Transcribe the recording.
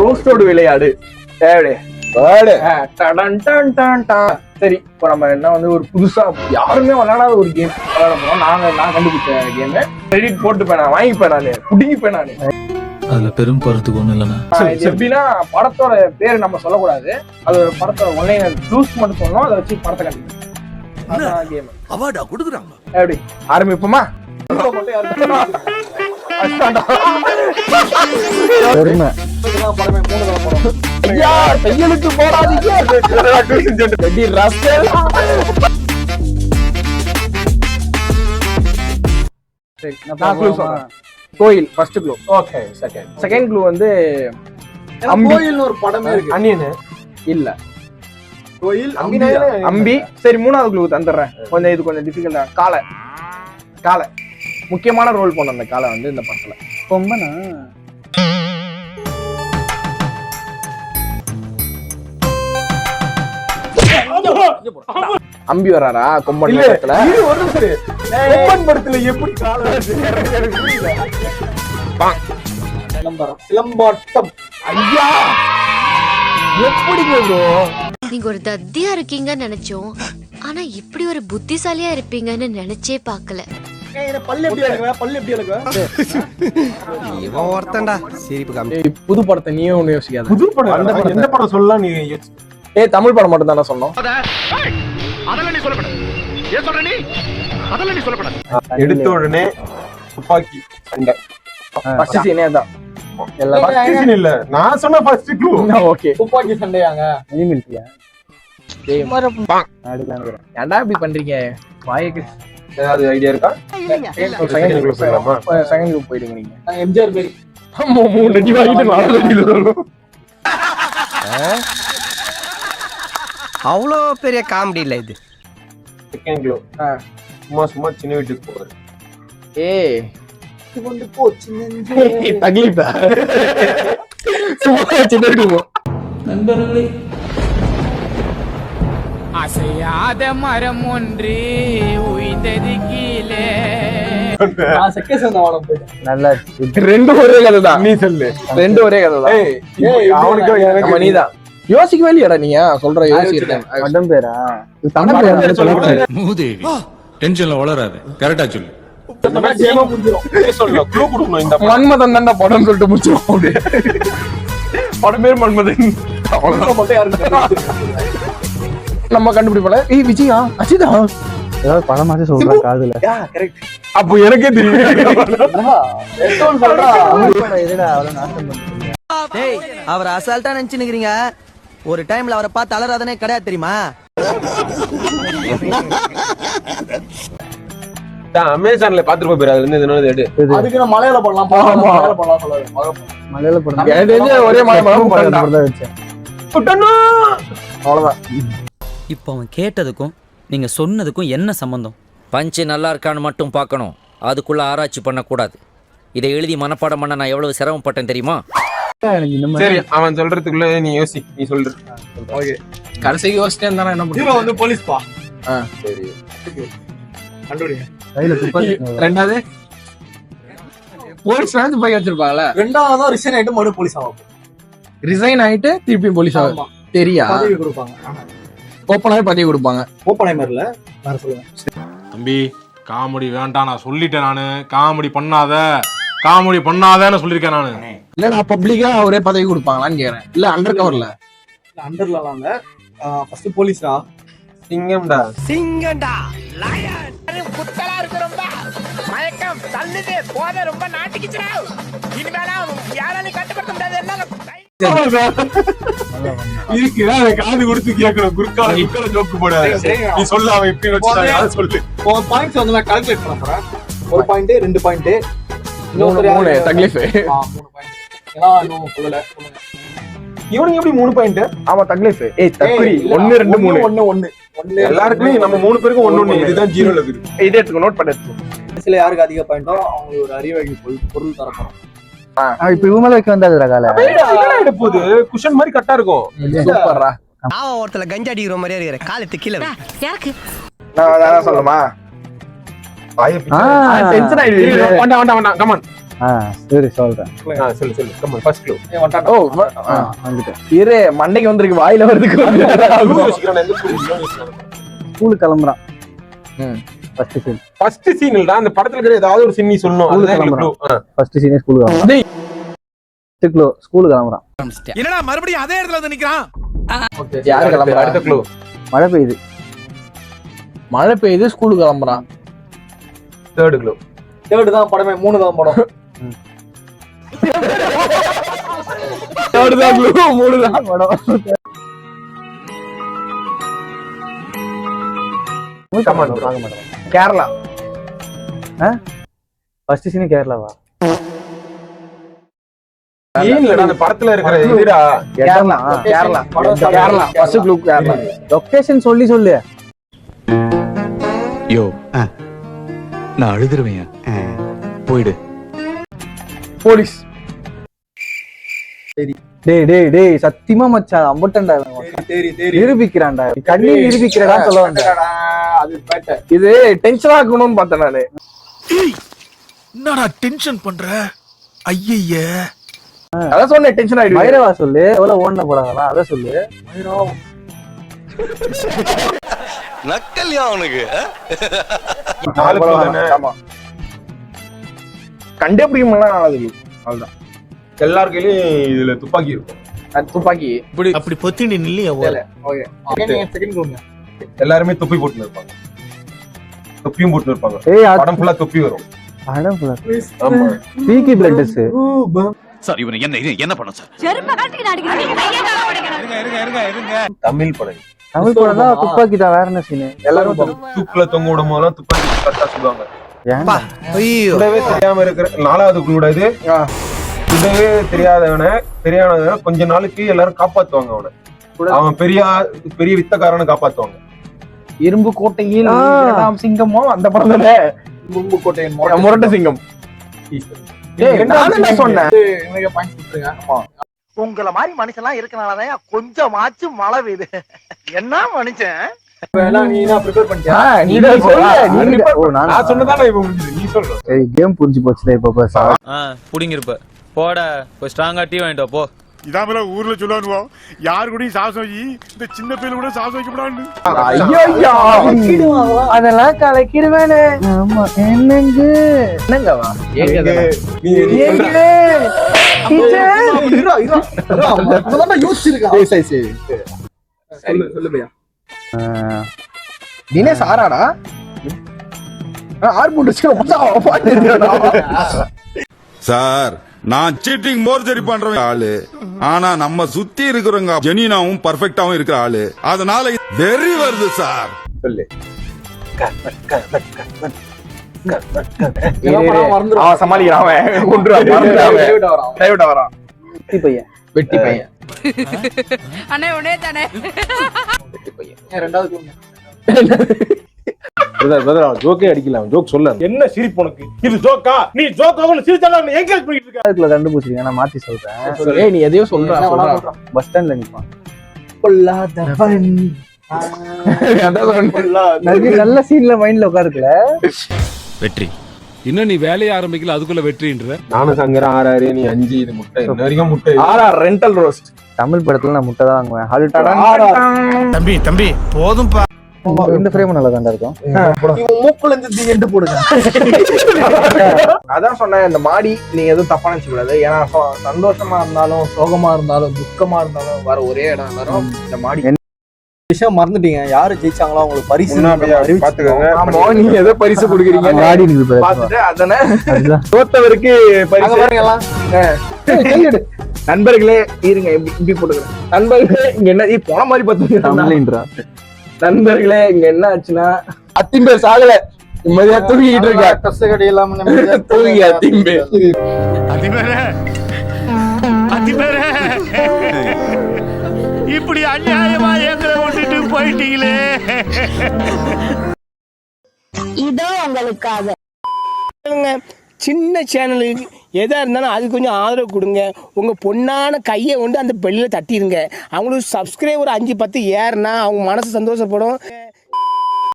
ரோஸ்டோடு விளையாடு. சரி, இப்போ நம்ம என்ன வந்து ஒரு புதுசா யாருமே விளையாடாத ஒரு கேம் விளையாட போறோம். நான் கண்டுபிடிச்ச கேம். கிரெடிட் போட்டுப்பேன், நான் வாங்கிப்பேன், நான் புடிங்கிப்பேன். நான் அதுல பெரும் போறதுக்கு ஒண்ணு இல்லைண்ணா. இது எப்படின்னா, படத்தோட பேரு நம்ம சொல்லக்கூடாது. அது ஒரு படத்தோட ஒன்லைன் க்ளூஸ் மட்டும் சொன்னோம். அதை வச்சு படத்தை கண்டுபிடிக்கும் கேம். அவார்டா கொடுக்குறாங்க. எப்படி ஆரம்பிப்போமா? கையெழுத்து போடாதீங்க. கோயில் first clue. Okay. Second clue வந்து கோயில்னு ஒரு படமே இருக்கு. அன்னியன் இல்ல. கோயில் அம்பி. சரி, மூணாவது க்ளூ தந்துடுறேன். கொஞ்சம் இது கொஞ்சம் டிஃபிகல்ட்டா. காலை முக்கியமான ரோல் பண்ண அந்த காலை வந்து இந்த படத்துல. கொம்பனா? அம்பி வராரா கொம்பன் படத்துல? கொம்பன் படத்துல எப்படி காலை? சிலம்பாட்டம். ஐயா, எப்படி ப்ரோ? நீங்க ஒரு தத்தியா இருக்கீங்கன்னு நினைச்சோம். ஆனா இப்படி ஒரு புத்திசாலியா இருப்பீங்கன்னு நினைச்சே பாக்கல. புது படத்தை நீயே ஒண்ணு யோசிக்காத. புது படம் எந்த படம் சொல்லலாம் நீ? தமிழ் படம் மட்டும் தானே சொன்னோம். எடுத்த உடனே துப்பாக்கி சண்டை. ஃபர்ஸ்ட் சீனே அதான். இல்ல, நான் சொன்ன ஃபர்ஸ்ட் க்ளூ. ஓகே. துப்பாக்கி சண்டையாங்க. அனிமல்ட்டியா? ஏன்டா இப்படி பண்றீங்க? வாய்க்கு ஏதாவது ஐடியா இருக்கா? செகண்ட் க்ளூ போயிடுங்க நீங்க. எம்ஜிஆர் பேரி. அம்மா 3 அடி வாங்கிட்டு 4 அடியில வரணும். அவ்வளோ பெரிய காமெடி இல்ல இது. Second clue. சும்மா சின்ன வீட்டுக்கு போறாரு. ஏய், இது வந்து போச்சு நெஞ்சே. தக்லீஃபா? சும்மா சின்ன வீட்டுக்கு போ. நண்பர்களே, அசையாத மரம் ஒன்று உயிர்ந்தது கீழே. நான் செக்கே சந்தவானம் போயிட்டேன். நல்லா ரெண்டு ஒரே கதை தான். நீ சொல்லு. ரெண்டு ஒரே கதை தான். அவனுக்கு நம்ம நீதான் யோசிக்கவே இல்லையாடா? நீங்க சொல்ற யோசிக்கிறேன். படம் பேரா? மூதேவி டென்ஷன்ல வளராது. கரெக்டா சொல்லு. மன்மதன் தான் படம் சொல்லிட்டு முடிச்சிருவோம். படம் பேர் மன்மதன். நம்ம கண்டுபிடிப்பல. ஏய் விஜயா, அஜிதா ஏதாவது படமாச்சு சொல்றா காதுல. அப்போ எனக்கே தெரியும். அவர் அசால்ட்டா நினைச்சுக்கிறீங்க. ஒரு டைம்ல அவரை பார்த்து அலறாதனே கிடையாது தெரியுமா? அமேசான்ல பாத்துட்டு போயிரு. அதுல இருந்து எடு. அதுக்கு நான் மலையாள பண்ணலாம். மலையாள படம் எனக்கு தெரிஞ்ச ஒரே மலையாளம் படம் தான் வச்சேன். அவ்வளவுதான். இப்போ அவன் கேட்டதுக்கும் நீங்க சொன்னதுக்கும் என்ன சம்பந்தம்? பஞ்சு நல்லா இருக்கான்னு மட்டும் பார்க்கணும், அதுக்குள்ள ஆராய்ச்சி பண்ணக்கூடாது. இதை எழுதி மனப்பாடம் பண்ண நான் எவ்வளவு சிரமப்பட்டேன் தெரியுமா? சரி, அவன் சொல்றதுக்குள்ள நீ யோசி. நீ சொல்ற. ஓகே, கடைசிக்கு யோசிச்சே இருந்தா என்ன பண்ணுவ? ஹீரோ வந்து போலீஸ் பா. சரி, கண்டுபிடிங்க. கையில துப்பாக்கி. ரெண்டாவது போலீஸ் வந்து போய் வச்சிருப்பாங்கல. ரெண்டாவதா ரிசைன் ஆயிட்டு மறுபடியும் போலீஸ் ஆகும். ரிசைன் ஆயிட்டு திருப்பி போலீஸ் ஆகும். தெரியா? பதவி கொடுப்பாங்க. ஓப்பனாவே பதவி கொடுப்பாங்க. ஓப்பனைமர்ல வேற சொல்லுங்க. தம்பி, காமெடி வேண்டாம், நான் சொல்லிட்டேன். நானு காமெடி பண்ணாதன்னு சொல்லிருக்கேன் நானு. இல்ல, நான் பப்ளிக்கா ஒரே பதவி கொடுப்பாங்களான்னு கேக்குறேன். இல்ல அண்டர் கவர்ல? அண்டர்லாம் இல்ல. ஃபர்ஸ்ட் போலீஸ்டா. சிங்கம்டா. குத்தலா இருக்கு ரொம்ப. மயக்கம் தள்ளுது போத ரொம்ப நாட்டிக்கிச்சுடா. இனிமேல யாராலையும் கட்டுப்படுத்த முடியாது. எல்லாம் காது கொடுத்து கேட்கணும். குறுக்கால ஜோக்கு போடாது. நீ சொல்ல, அவன் எப்படி வச்சுட்டாங்க சொல்லு. பாயிண்ட்ஸ் வந்து நான் கால்குலேட் பண்ண போறேன். 1 பாயிண்ட், 2 பாயிண்ட், 3 தக்லீஃப். 3 பாயிண்ட். ஏன்னா இன்னும் சொல்லல. இவனுக்கு எப்படி 3 பாயிண்ட்? ஆமா, தக்லீஃப். ஏய் தக்குரி 1 2 3 1 எல்லாருக்குமே நம்ம 3 பேருக்கும் 1 இதுதான் ஜீரோல இருக்குது. இதை எடுத்துக்கோ, நோட் பண்ணி எடுத்துக்கோ. இதுல யாருக்கு அதிக பாயிண்டோ அவங்க ஒரு அறிவகை பொருள் தர போறோம். இப்ப இவங்களுக்கு வந்தாதுடா கால. எடுப்போது குஷன் மாதிரி கட்டா இருக்கும். சூப்பர்ரா. நான் ஒருத்தல கஞ்சா அடிக்கிற மாதிரியே இருக்கிற காலத்து கீழ. யாருக்கு நான் சொல்லுமா? டென்ஷன் ஆயிடுது. வேண்டாம் கம் ஆன். சரி சொல்றேன். சொல்லு கம்மன் ஃபர்ஸ்ட் க்ளூ ஓ வந்துட்டேன். இரு மண்டைக்கு வந்திருக்கு வாயில வருதுக்கு ஸ்கூலுக்கு கிளம்புறான். ம். First scene. ஃபர்ஸ்ட் சீன்லடா அந்த படத்துல இருக்கிற ஏதாவது ஒரு சீன் நீ சொல்லணும். அதுதான் எனக்கு clue. ஃபர்ஸ்ட் சீனே ஸ்கூலுக்கு கிளம்புறான். டேய். ஸ்கூலுக்கு கிளம்புறான். என்னடா மறுபடியும் அதே இடத்துல வந்து நிக்கிறான். யாரு கிளம்புறா? அடுத்த க்ளூ மழை பெய்யுது. மழை பெய்யுது ஸ்கூலுக்கு கிளம்புறான். தேர்ட் க்ளூ தேர்ட் தான் படமே, 3 தான் படம். தேர்ட் தான் க்ளூ, 3 தான் படம். கமான் பார்க்க மாட்டேன். கேரளா. ஃபர்ஸ்ட் சீனே கேரளாவா? சீன்லடா அந்த படத்துல இருக்கிற இதுடா. Kerala Kerala Kerala first clue Kerala. Location சொல்லு. யோ நான் அழுதுருவேன், போயிடு. போலீஸ். டேய் சத்தியமா மச்சான் அம்பட்டண்டா. நிரூபிக்கிறான்டா. கண்ணி நிரூபிக்கிறடா சொல்ல வந்தேன். அது பேட்ட இது டென்ஷன் ஆக்கணும்னு பார்த்தேன் நானு. என்னடா டென்ஷன் பண்ற? ஐயய்ய. அதான் சொன்னேன் டென்ஷன் ஆயிடுச்சு. வைரவா சொல்லு. எவ்வளவு ஓடுன போடாங்களா அத சொல்லு. நக்கல்யா அவனுக்கு. நாலு க்ளூ தானே. ஆமா. கண்டுபிடிக்க முடியல அவ்வளவுதான். எல்லார் கையிலயும் இதுல துப்பாக்கி இருக்கும். அது துப்பாக்கி. அப்படி பொத்திண்டி நில்லையா? ஓகே. Second clue. எல்லாருமே தொப்பி போட்டுன்னு இருப்பாங்க. தொப்பியும் போட்டுன்னு இருப்பாங்க. ஏய் படம் ஃபுல்லா தொப்பி வரும். அடம் ஃபுல்லா. ஆமா. பீக்கி பிளட்ஸ். சார் இவனை என்ன பண்ண சார்? தமிழ் படம். தமிழ் படம்னா துப்பாக்கி தான். வேற என்ன சீன்? எல்லாரும் தூக்குல தொங்க விடும் போதெல்லாம் துப்பாக்கி கரெக்டா சுடுவாங்க. ஏன்டா? கூடவே தெரியாம இருக்கிற 4வது க்ளூட இது. கூடவே தெரியாதவன கொஞ்ச நாளைக்கு எல்லாரும் காப்பாத்துவாங்க அவனை. அவன் பெரிய வித்தக்காரனை காப்பாத்துவாங்க. இரும்பு கோட்டையில் இரண்டாம் சிங்கமோ அந்த படம் தானே. இரும்பு கோட்டையின் முரட்டு சிங்கம். நான் சொன்னேன். உங்கள மாதிரி மனுஷன்லாம் இருக்கனாலதான் கொஞ்சமாச்சும் மழை பெய்யுது. என்ன மனுஷன்? நான் சொன்னதானே இப்ப முடிஞ்சது. நீ சொல்ற. சரி கேம் புரிஞ்சு போச்சுடா இப்ப பாஸ். புடிங்கிருப்ப போட போய் ஸ்ட்ராங்கா டீ வாங்கிட்டு போ. இதாமல ஊர்ல சொல்லுவானுவோம், யாரு கூடயும் சாசம் வைக்கி, இந்த சின்ன பையன் கூட சாசம் வைக்க கூடாது. அதெல்லாம் கலக்கிடுவேனே. ஆமா என்னங்கவா தினேஷ் ஆறாடா. சார் நான் சீட்டிங் மோர்ஜரி பண்ற ஆளு, ஆனா நம்ம சுத்தி இருக்கிறவங்க ஜெனினாவும் பர்ஃபெக்டாவும் இருக்கிற ஆளு, அதனால வெறி வருது சார். சொல்லு. அவன் சமாளிக்கிறான். வெட்டி பையன். வெட்டி பையன். அண்ணே உடனே தானே. வெட்டி பையன். ரெண்டாவது ஜோக்கே அடிக்கலாம். ஜோக் சொல்ல. என்ன சிரிப்பு உனக்கு? இது ஜோக்கா? நீ ஜோக்காவல சிரிச்சாலும் என்கரேஜ் பண்ணிட்டு இருக்க. அதுக்குள்ள கண்டுபிடிச்சிருக்கேன். நான் மாத்தி சொல்றேன். ஏய் நீ எதையோ சொல்ற. பஸ் ஸ்டாண்ட்ல நிப்பான். நல்ல சீன்ல மைண்ட்ல உட்காருக்குல. வெற்றி இன்னும் நீ வேலையை ஆரம்பிக்கல அதுக்குள்ள வெற்றின்ற. நானும் சங்கரன் 6 நீ 5. இது முட்டை இன்ன வரைக்கும் முட்டை. Rental roast. தமிழ் படத்துல நான் முட்டை தான் வாங்குவேன். தம்பி போதும்பா. இந்த ஃப்ரேம் நல்லா தான் இருக்கும். இவன் மூக்குல இருந்து எண்டு போடுங்க. அதான் சொன்னேன் இந்த மாடி நீங்க எதுவும் தப்பா நினைச்சு கூடாது. ஏன்னா சந்தோஷமா இருந்தாலும் சோகமா இருந்தாலும் துக்கமா இருந்தாலும் வர ஒரே இடம் எல்லாரும் இந்த மாடி. விஷயம் மறந்துட்டீங்க. யாரு ஜெயிச்சாங்களோ அவங்களுக்கு பரிசு பாத்துக்கோங்க. ஆமா நீங்க எதோ பரிசு கொடுக்குறீங்க மாடி பாத்துட்டு அதானே தோத்தவருக்கு பரிசு. நண்பர்களே இருங்க இப்படி போட்டுக்கிறேன். நண்பர்களே இங்க என்ன போன மாதிரி பார்த்து. நண்பர்களே இங்க என்ன ஆச்சுன்னா அத்திம்பே சாகல நிம்மதியா தூங்கிட்டு இருக்கா. கஷ்டக்கடி இல்லாம தூங்கி அத்திம்பே. அதிபரே இப்படி அநியாயமா எங்களை விட்டுட்டு போயிட்டீங்களே. இதோ உங்களுக்காக சின்ன சேனலுக்கு எதா இருந்தாலும் அது கொஞ்சம் ஆதரவு கொடுங்க. உங்கள் பொண்ணான கையை கொண்டு அந்த பெல்லில் தட்டிடுங்க. அவங்களுக்கு சப்ஸ்கிரைபர் 5-10 ஏறுனா அவங்க மனசு சந்தோஷப்படும்.